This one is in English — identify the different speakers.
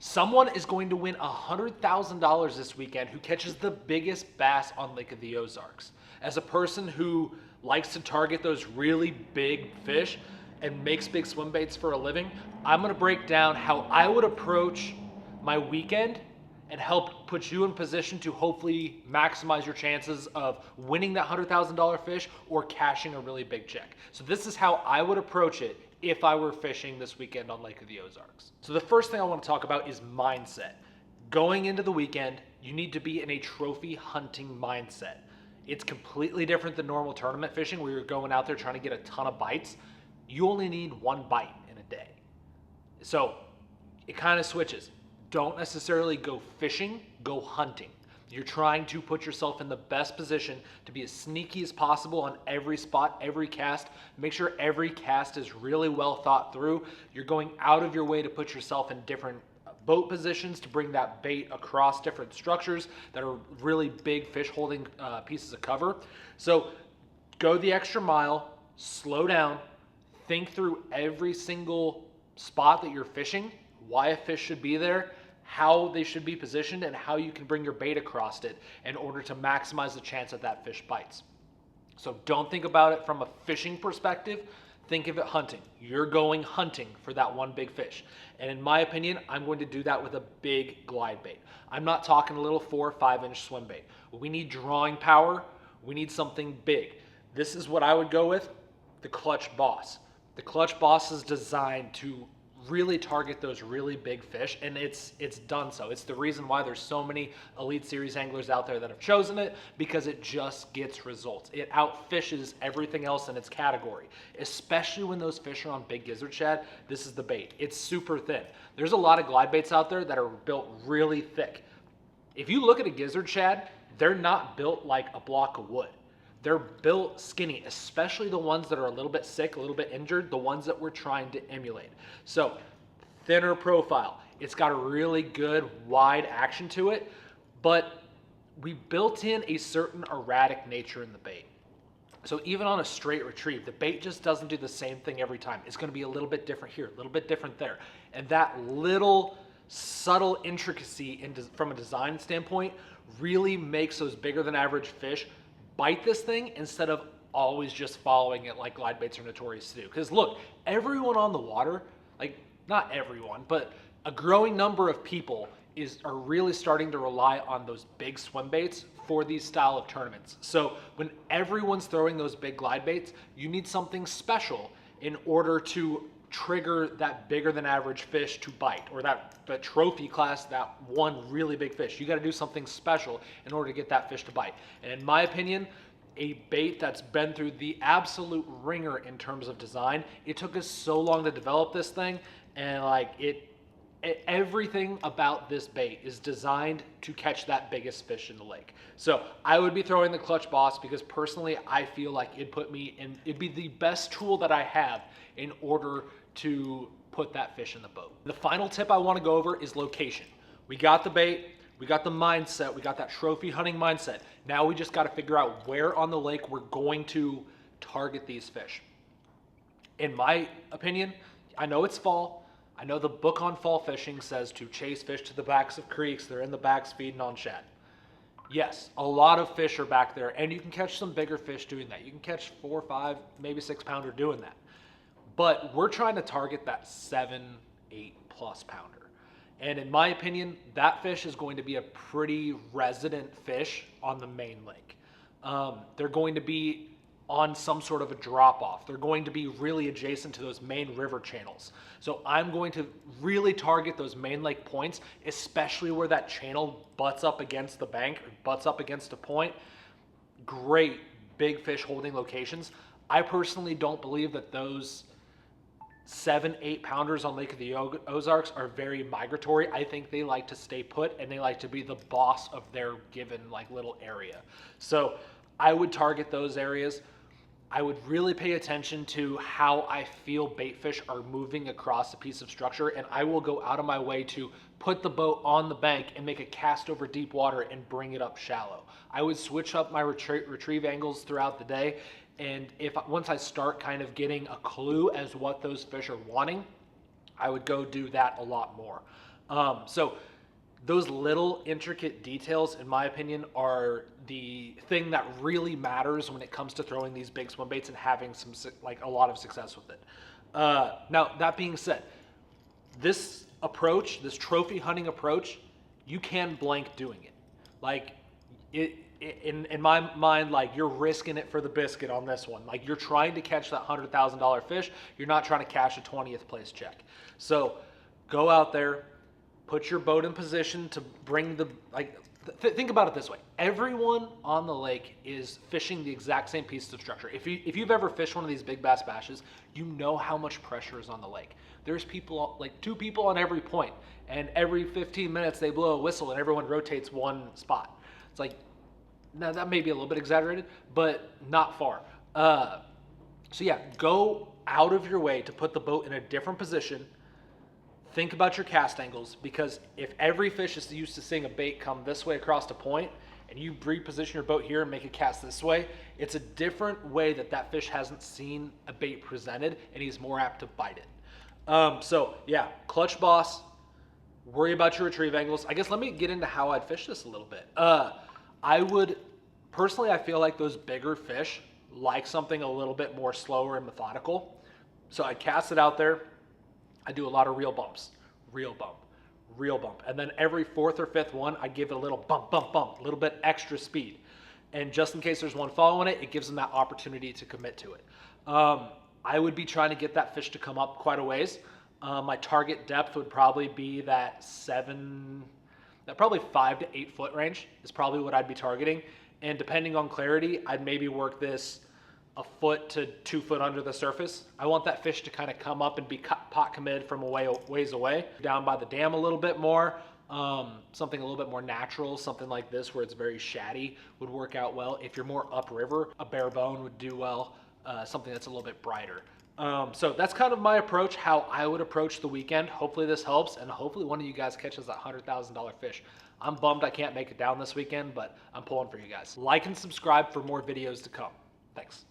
Speaker 1: Someone is going to win $100,000 this weekend who catches the biggest bass on Lake of the Ozarks. As a person who likes to target those really big fish and makes big swim baits for a living, I'm going to break down how I would approach my weekend and help put you in position to hopefully maximize your chances of winning that $100,000 fish or cashing a really big check. So this is how I would approach it if I were fishing this weekend on Lake of the Ozarks. So the first thing I want to talk about is mindset. Going into the weekend, you need to be in a trophy hunting mindset. It's completely different than normal tournament fishing where you're going out there trying to get a ton of bites. You only need one bite in a day. So it kind of switches. Don't necessarily go fishing, go hunting. You're trying to put yourself in the best position to be as sneaky as possible on every spot, every cast. Make sure every cast is really well thought through. You're going out of your way to put yourself in different boat positions to bring that bait across different structures that are really big fish holding pieces of cover. So go the extra mile, slow down, think through every single spot that you're fishing, why a fish should be there, how they should be positioned, and how you can bring your bait across it in order to maximize the chance that that fish bites. So don't think about it from a fishing perspective. Think of it hunting. You're going hunting for that one big fish. And in my opinion, I'm going to do that with a big glide bait. I'm not talking a little 4 or 5 inch swim bait. We need drawing power. We need something big. This is what I would go with, the Clutch Boss. The Clutch Boss is designed to really target those really big fish, and it's done so. It's the reason why there's so many Elite Series anglers out there that have chosen it, because it just gets results. It outfishes everything else in its category, especially when those fish are on big gizzard shad. This is the bait. It's super thin. There's a lot of glide baits out there that are built really thick. If you look at a gizzard shad, they're not built like a block of wood. They're built skinny, especially the ones that are a little bit sick, a little bit injured, the ones that we're trying to emulate. So thinner profile. It's got a really good wide action to it, but we built in a certain erratic nature in the bait. So even on a straight retrieve, the bait just doesn't do the same thing every time. It's going to be a little bit different here, a little bit different there. And that little subtle intricacy from a design standpoint really makes those bigger than average fish bite this thing instead of always just following it like glide baits are notorious to do. Because look, everyone on the water, like not everyone, but a growing number of people are really starting to rely on those big swim baits for these style of tournaments. So when everyone's throwing those big glide baits, you need something special in order to trigger that bigger than average fish to bite, or that trophy class, that one really big fish. You got to do something special in order to get that fish to bite. And in my opinion, a bait that's been through the absolute ringer in terms of design. It took us so long to develop this thing, and like everything about this bait is designed to catch that biggest fish in the lake. So I would be throwing the Clutch Boss because personally I feel like it'd be the best tool that I have in order to put that fish in the boat. The final tip I want to go over is location. We got the bait, we got the mindset, we got that trophy hunting mindset. Now we just got to figure out where on the lake we're going to target these fish. In my opinion, I know it's fall. I know the book on fall fishing says to chase fish to the backs of creeks. They're in the backs feeding on shad. Yes, a lot of fish are back there, and you can catch some bigger fish doing that. You can catch 4, 5, maybe 6 pounder doing that. But we're trying to target that 7, 8 plus pounder. And in my opinion, that fish is going to be a pretty resident fish on the main lake. They're going to be on some sort of a drop off. They're going to be really adjacent to those main river channels. So I'm going to really target those main lake points, especially where that channel butts up against the bank or butts up against a point. Great big fish holding locations. I personally don't believe that those 7, 8 pounders on Lake of the Ozarks are very migratory. I think they like to stay put, and they like to be the boss of their given like little area. So I would target those areas. I would really pay attention to how I feel bait fish are moving across a piece of structure, and I will go out of my way to put the boat on the bank and make a cast over deep water and bring it up shallow. I would switch up my retrieve angles throughout the day, and once I start kind of getting a clue as what those fish are wanting, I would go do that a lot more. So those little intricate details, in my opinion, are the thing that really matters when it comes to throwing these big swim baits and having like a lot of success with it. Now, that being said, this approach, this trophy hunting approach, you can blank doing it. Like in my mind, like you're risking it for the biscuit on this one. Like you're trying to catch that $100,000 fish. You're not trying to cash a 20th place check. So go out there, put your boat in position to bring the, think about it this way. Everyone on the lake is fishing the exact same piece of structure. If you've ever fished one of these big bass bashes, you know how much pressure is on the lake. There's people, like 2 people on every point, and every 15 minutes they blow a whistle and everyone rotates one spot. It's like, now that may be a little bit exaggerated, but not far. So yeah, go out of your way to put the boat in a different position. Think about your cast angles, because if every fish is used to seeing a bait come this way across the point and you reposition your boat here and make a cast this way, it's a different way that fish hasn't seen a bait presented, and he's more apt to bite it. So yeah, clutch boss, worry about your retrieve angles. I guess let me get into how I'd fish this a little bit. I would, personally, I feel like those bigger fish like something a little bit more slower and methodical. So I'd cast it out there. I do a lot of reel bumps, reel bump, reel bump. And then every 4th or 5th one, I give it a little bump, bump, bump, a little bit extra speed. And just in case there's one following it, it gives them that opportunity to commit to it. I would be trying to get that fish to come up quite a ways. My target depth would probably be that probably 5 to 8 foot range is probably what I'd be targeting. And depending on clarity, I'd maybe work this a foot to 2 foot under the surface. I want that fish to kind of come up and be pot committed from a ways away. Down by the dam a little bit more, something a little bit more natural, something like this where it's very shaddy would work out well. If you're more upriver, a bare bone would do well, something that's a little bit brighter. So that's kind of my approach, how I would approach the weekend. Hopefully this helps, and hopefully one of you guys catches that $100,000 fish. I'm bummed I can't make it down this weekend, but I'm pulling for you guys. Like and subscribe for more videos to come. Thanks.